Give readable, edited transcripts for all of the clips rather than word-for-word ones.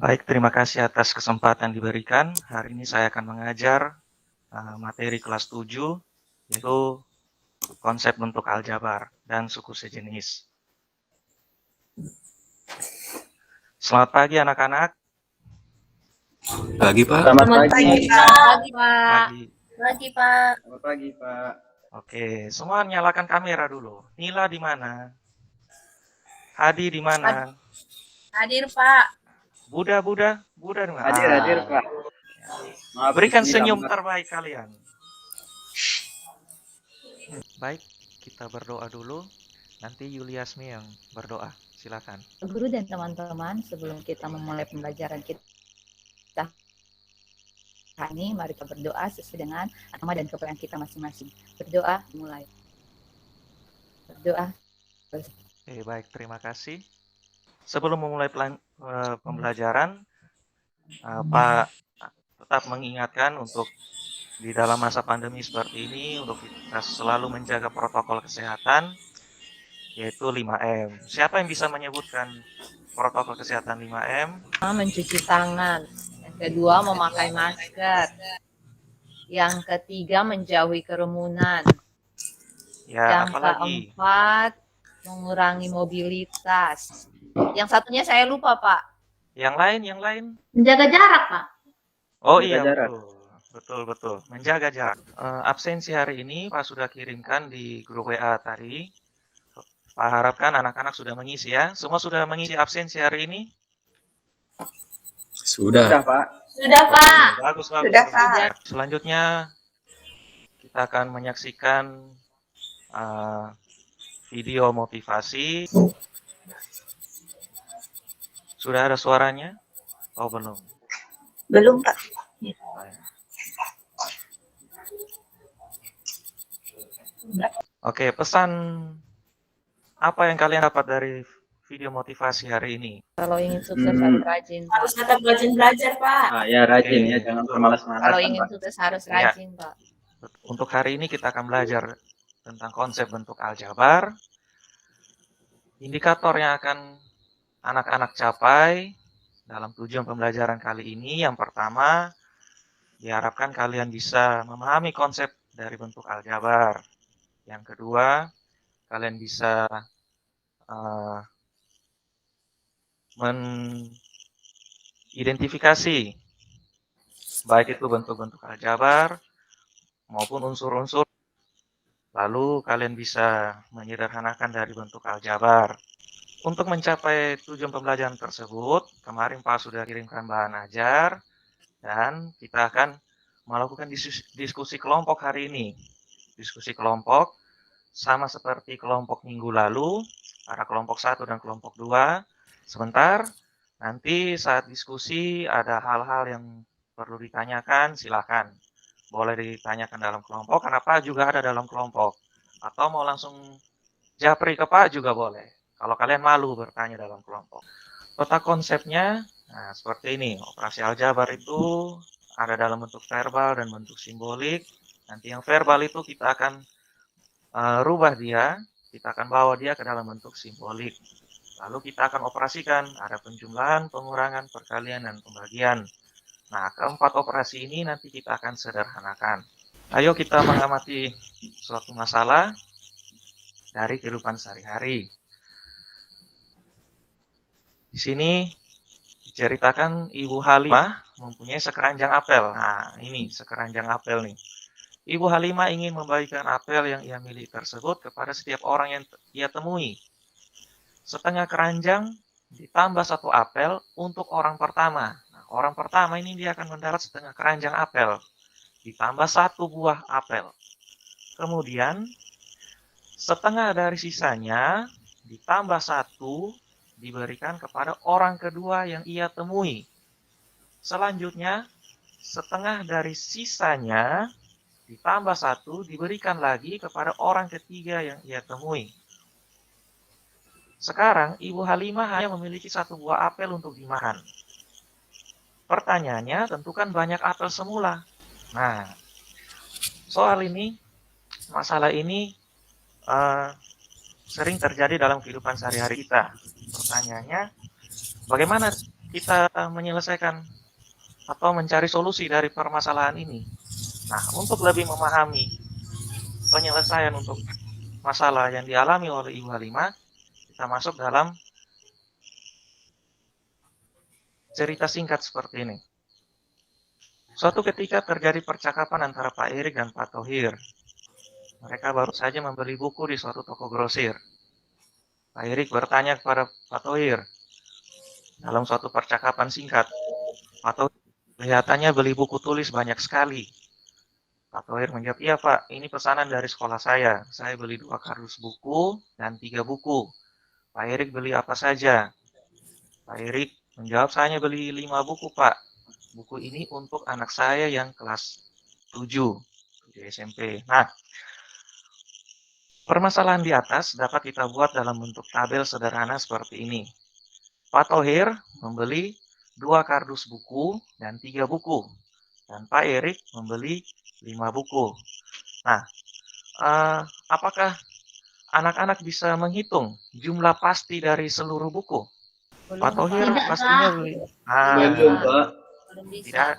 Baik, terima kasih atas kesempatan diberikan. Hari ini saya akan mengajar materi kelas 7, yaitu konsep bentuk aljabar dan suku sejenis. Selamat pagi anak-anak. Pagi, Pak. Selamat pagi. Selamat pagi, Pak. Pagi. Pagi, Pak. Selamat pagi, Pak. Oke, semua nyalakan kamera dulu. Nila di mana? Hadi di mana? Hadir, Pak. Buda di mana? Hadir, Pak. Maaf, Berikan di sini senyum lambat. terbaik kalian. Baik, kita berdoa dulu. Nanti Yuliasmi yang berdoa. Silakan. Guru dan teman-teman, sebelum kita memulai pembelajaran kita ini, mari kita berdoa sesuai dengan agama dan kepercayaan kita masing-masing. Berdoa, mulai. Berdoa. Oke, baik, terima kasih. Sebelum memulai pembelajaran, Pak tetap mengingatkan untuk di dalam masa pandemi seperti ini, untuk kita selalu menjaga protokol kesehatan, yaitu 5M. Siapa yang bisa menyebutkan protokol kesehatan 5M? Mencuci tangan. Yang kedua, memakai masker. Yang ketiga, menjauhi kerumunan. Ya, Yang apalagi? keempat, mengurangi mobilitas. Yang satunya saya lupa, Pak. Yang lain? Menjaga jarak, Pak. Oh Menjaga iya, jarak. betul. Menjaga jarak. Absensi hari ini Pak sudah kirimkan di grup WA tadi. Pak harapkan anak-anak sudah mengisi ya. Semua sudah mengisi absensi hari ini? Sudah, Pak. Sudah, Pak. Bagus. Sudah, Pak. Selanjutnya kita akan menyaksikan video motivasi. Sudah ada suaranya? Oh, belum. Belum, Pak. Oke, pesan apa yang kalian dapat dari video motivasi hari ini? Kalau ingin sukses harus rajin, Pak. Harus tetap rajin belajar, Pak. Ah, ya rajin Oke. ya, jangan bermalas-malasan, Kalau ingin Pak. sukses harus Ya. rajin, Pak. Untuk hari ini kita akan belajar tentang konsep bentuk aljabar, indikator yang akan anak-anak capai dalam tujuan pembelajaran kali ini. Yang pertama, diharapkan kalian bisa memahami konsep dari bentuk aljabar. Yang kedua, kalian bisa mengidentifikasi baik itu bentuk-bentuk aljabar maupun unsur-unsur. Lalu kalian bisa menyederhanakan dari bentuk aljabar. Untuk mencapai tujuan pembelajaran tersebut, kemarin Pak sudah kirimkan bahan ajar dan kita akan melakukan diskusi kelompok hari ini. Diskusi kelompok sama seperti kelompok minggu lalu, ada kelompok 1 dan kelompok 2. Sebentar, nanti saat diskusi ada hal-hal yang perlu ditanyakan, silakan. Boleh ditanyakan dalam kelompok, karena Pak juga ada dalam kelompok. Atau mau langsung japri ke Pak juga boleh. Kalau kalian malu bertanya dalam kelompok. Peta konsepnya, nah seperti ini. Operasi aljabar itu ada dalam bentuk verbal dan bentuk simbolik. Nanti yang verbal itu kita akan rubah dia, kita akan bawa dia ke dalam bentuk simbolik. Lalu kita akan operasikan, ada penjumlahan, pengurangan, perkalian, dan pembagian. Nah, keempat operasi ini nanti kita akan sederhanakan. Ayo kita mengamati suatu masalah dari kehidupan sehari-hari. Di sini diceritakan Ibu Halimah mempunyai sekeranjang apel. Nah, ini sekeranjang apel nih. Ibu Halimah ingin membagikan apel yang ia miliki tersebut kepada setiap orang yang ia temui. Setengah keranjang ditambah 1 apel untuk orang pertama. Nah, orang pertama ini dia akan mendapat setengah keranjang apel, ditambah 1 buah apel. Kemudian, setengah dari sisanya ditambah 1 diberikan kepada orang kedua yang ia temui. Selanjutnya, setengah dari sisanya ditambah 1 diberikan lagi kepada orang ketiga yang ia temui. Sekarang, Ibu Halimah hanya memiliki 1 buah apel untuk dimakan. Pertanyaannya, tentukan banyak apel semula. Nah, soal ini, masalah ini sering terjadi dalam kehidupan sehari-hari kita. Pertanyaannya, bagaimana kita menyelesaikan atau mencari solusi dari permasalahan ini. Nah, untuk lebih memahami penyelesaian untuk masalah yang dialami oleh Ibu Halimah, kita masuk dalam cerita singkat seperti ini. Suatu ketika terjadi percakapan antara Pak Erik dan Pak Thohir. Mereka baru saja membeli buku di suatu toko grosir. Pak Erik bertanya kepada Pak Thohir dalam suatu percakapan singkat. Pak Thohir kelihatannya beli buku tulis banyak sekali. Pak Thohir menjawab, iya Pak, ini pesanan dari sekolah saya. Saya beli 2 kardus buku dan 3 buku. Pak Erik beli apa saja? Pak Erik menjawab, saya hanya beli 5 buku Pak. Buku ini untuk anak saya yang kelas 7 di SMP. Nah, permasalahan di atas dapat kita buat dalam bentuk tabel sederhana seperti ini. Pak Thohir membeli 2 kardus buku dan 3 buku. Dan Pak Erik membeli 5 buku. Nah, apakah anak-anak bisa menghitung jumlah pasti dari seluruh buku? Pak Thohir Tidak, pastinya Pak. beli. Belum, Pak. Belum bisa. Tidak,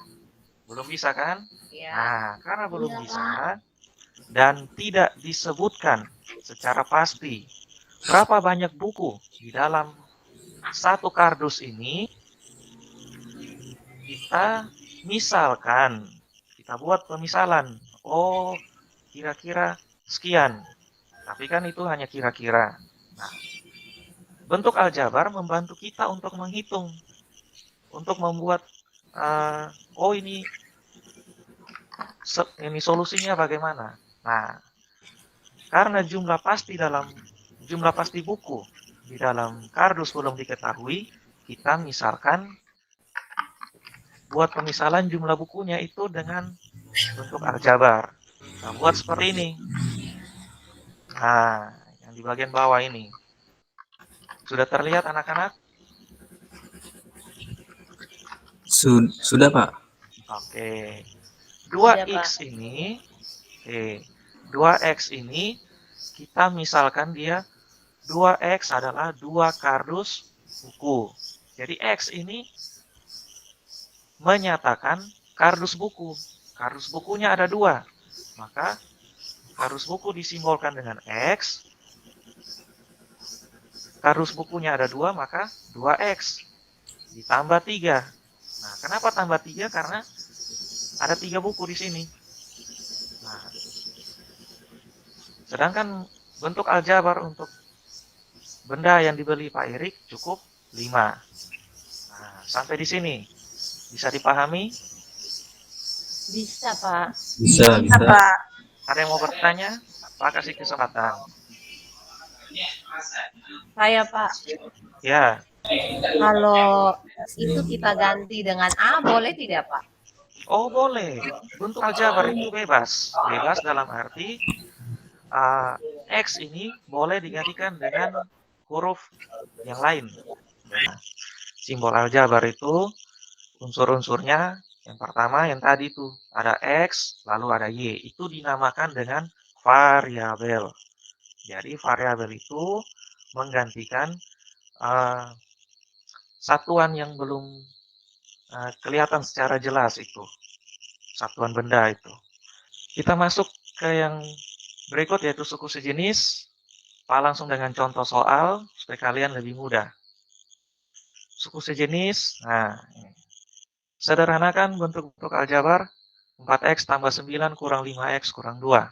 belum bisa kan? Ya. Nah, karena belum Iya, bisa dan tidak disebutkan secara pasti berapa banyak buku di dalam satu kardus ini, kita misalkan, kita buat pemisalan. Oh, kira-kira sekian. Tapi kan itu hanya kira-kira. Nah, bentuk aljabar membantu kita untuk menghitung, untuk membuat, oh ini solusinya bagaimana. Nah, karena jumlah pasti buku di dalam kardus belum diketahui, kita misalkan buat pemisalan jumlah bukunya itu dengan bentuk aljabar. Kita buat seperti ini. Nah, yang di bagian bawah ini. Sudah terlihat anak-anak? Sudah, Pak. Oke. Sudah, 2x ini, 2x ini kita misalkan dia 2x adalah 2 kardus buku. Jadi X ini menyatakan kardus buku. Kardus bukunya ada 2. Maka kardus buku disimbolkan dengan X. Kardus bukunya ada 2, maka 2X. Ditambah 3. Nah, kenapa tambah 3? Karena ada 3 buku di sini. Nah, sedangkan bentuk aljabar untuk benda yang dibeli Pak Erik cukup 5. Nah, sampai di sini. Bisa dipahami? Bisa, Pak. Bisa. Pak. Ada yang mau bertanya? Pak kasih kesempatan. Saya, Pak. Ya, Kalau itu kita ganti dengan A, boleh tidak, Pak? oh boleh. Bentuk aljabar itu bebas. Bebas dalam arti X ini boleh digantikan dengan huruf yang lain. Nah, simbol aljabar itu unsur-unsurnya yang pertama yang tadi itu ada X, lalu ada Y. Itu dinamakan dengan variabel. Jadi variabel itu menggantikan satuan yang belum kelihatan secara jelas itu. Satuan benda itu. Kita masuk ke yang berikut yaitu suku sejenis. Pak langsung dengan contoh soal supaya kalian lebih mudah. Suku sejenis, nah ini. Sederhanakan bentuk-bentuk aljabar 4x tambah 9 kurang 5x kurang 2.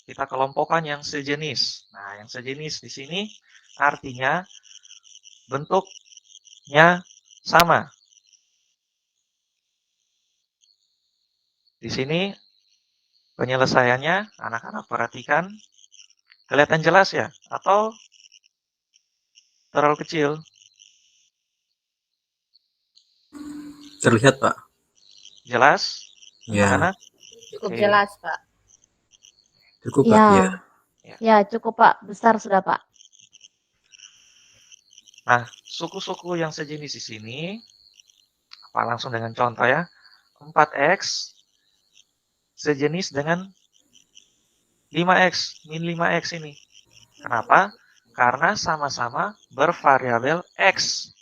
Kita kelompokkan yang sejenis. Nah, yang sejenis di sini artinya bentuknya sama. Di sini penyelesaiannya anak-anak perhatikan. Kelihatan jelas ya? Atau terlalu kecil? Terlihat, Pak. Jelas? Ya, Anak-anak? Cukup Oke. jelas, Pak. cukup, Pak. Ya. Ya, cukup, Pak. Besar sudah, Pak. Nah, suku-suku yang sejenis di sini, Pak langsung dengan contoh ya. 4x sejenis dengan 5x, min 5x ini. Kenapa? Karena sama-sama bervariabel x.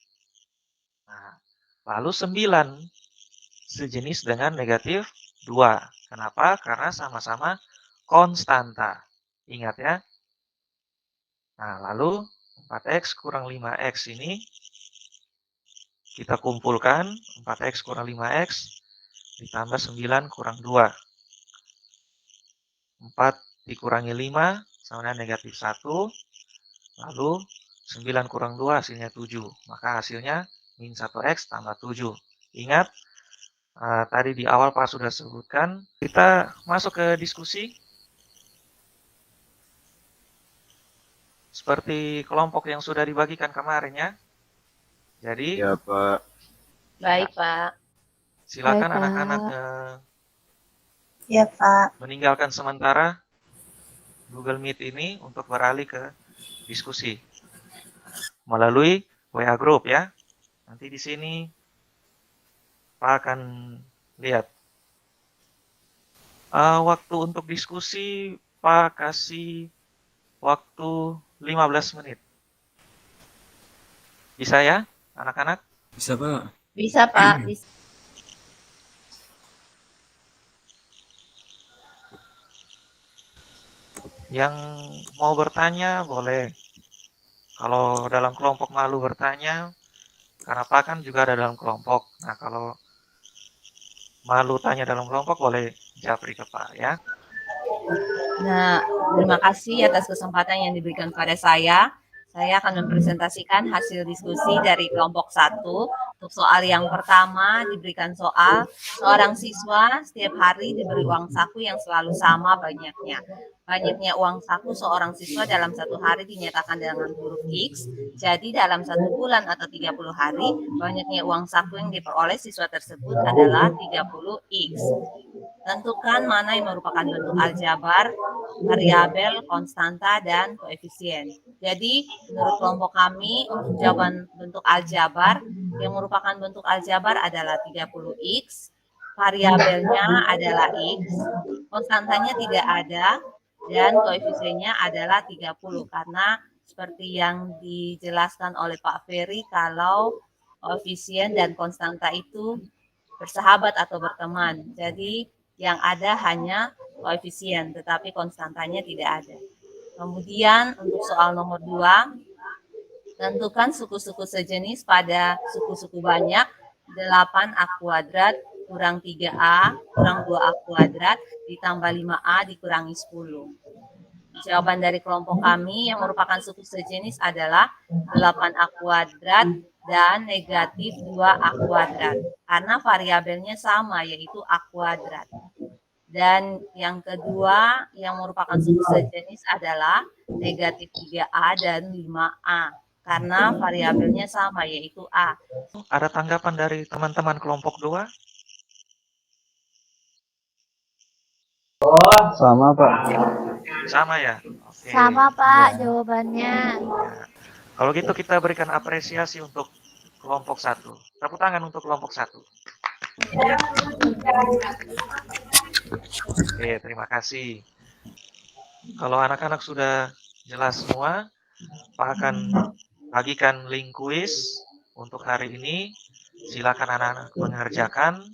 Nah, Lalu 9 sejenis dengan negatif 2. Kenapa? Karena sama-sama konstanta. Ingat ya. Nah, lalu 4x kurang 5x ini kita kumpulkan. 4x kurang 5x ditambah 9 kurang 2. 4 dikurangi 5 sama dengan negatif 1. Lalu 9 kurang 2 hasilnya 7. Maka hasilnya min 1x tambah 7. Ingat, tadi di awal Pak sudah sebutkan. Kita masuk ke diskusi. Seperti kelompok yang sudah dibagikan kemarin ya. Jadi, Ya, Pak. Baik, Pak. silakan Baik, Pak. anak-anak Ya, Pak. meninggalkan sementara Google Meet ini untuk beralih ke diskusi melalui WA Group ya. Nanti di sini Pak akan lihat. Waktu untuk diskusi Pak kasih waktu 15 menit. Bisa ya, anak-anak? Bisa, Pak. Bisa, Pak. Bisa. Yang mau bertanya boleh. Kalau dalam kelompok malu bertanya, karena Pak kan juga ada dalam kelompok. Nah, kalau malu tanya dalam kelompok boleh japri ke Pak ya. Nah, terima kasih atas kesempatan yang diberikan kepada saya. Saya akan mempresentasikan hasil diskusi dari kelompok 1. Untuk soal yang pertama diberikan soal, seorang siswa setiap hari diberi uang saku yang selalu sama banyaknya. Banyaknya uang saku seorang siswa dalam satu hari dinyatakan dengan huruf X. Jadi dalam 1 bulan atau 30 hari, banyaknya uang saku yang diperoleh siswa tersebut adalah 30X. Tentukan mana yang merupakan bentuk aljabar, variabel, konstanta, dan koefisien. Jadi, menurut kelompok kami, untuk jawaban bentuk aljabar, yang merupakan bentuk aljabar adalah 30X, variabelnya adalah X, konstantanya tidak ada, dan koefisiennya adalah 30. Karena seperti yang dijelaskan oleh Pak Ferry, kalau koefisien dan konstanta itu bersahabat atau berteman. Jadi, yang ada hanya koefisien, tetapi konstantanya tidak ada. Kemudian untuk soal nomor 2, tentukan suku-suku sejenis pada suku-suku banyak 8A kuadrat kurang 3A kurang 2A kuadrat ditambah 5A dikurangi 10. Jawaban dari kelompok kami yang merupakan suku sejenis adalah 8A kuadrat dan negatif 2A kuadrat. Karena variabelnya sama, yaitu A kuadrat. Dan yang kedua yang merupakan suku sejenis adalah negatif 3A dan 5A. Karena variabelnya sama, yaitu A. Ada tanggapan dari teman-teman kelompok 2? Sama, Pak. Sama ya? Oke. Sama, Pak, jawabannya. Ya. Kalau gitu kita berikan apresiasi untuk kelompok 1. Tepuk tangan untuk kelompok 1. Oke, terima kasih. Kalau anak-anak sudah jelas semua, Pak akan bagikan link kuis untuk hari ini. Silakan anak-anak mengerjakan.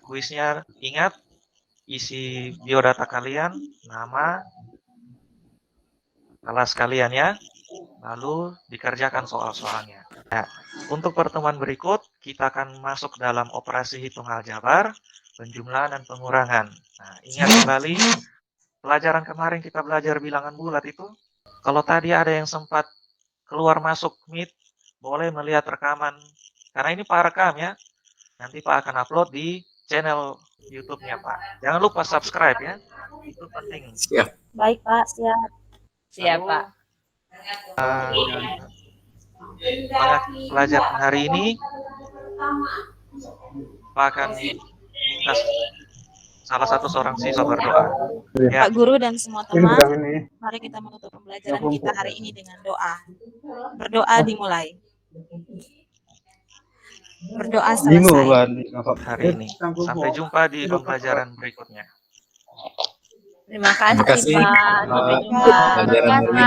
Kuisnya ingat, isi biodata kalian, nama, kelas kalian ya, lalu dikerjakan soal-soalnya. Nah, untuk pertemuan berikut, kita akan masuk dalam operasi hitung aljabar, penjumlahan dan pengurangan. Nah, ingat kembali, pelajaran kemarin kita belajar bilangan bulat itu. Kalau tadi ada yang sempat keluar masuk Meet, boleh melihat rekaman. Karena ini Pak rekam ya. Nanti Pak akan upload di channel YouTube-nya Pak. Jangan lupa subscribe ya. Itu penting. Siap. Baik, Pak, siap. Siap, Pak. Pelajaran hari ini Pak akan minta salah satu seorang siswa berdoa. Ya, Pak Guru dan semua teman, mari kita menutup pembelajaran kita hari ini dengan doa. Berdoa dimulai. Berdoa selesai. hari ini. Sampai jumpa di pembelajaran berikutnya. Terima kasih, Terima kasih. Pak. Sampai jumpa. Pelajaran hari ini.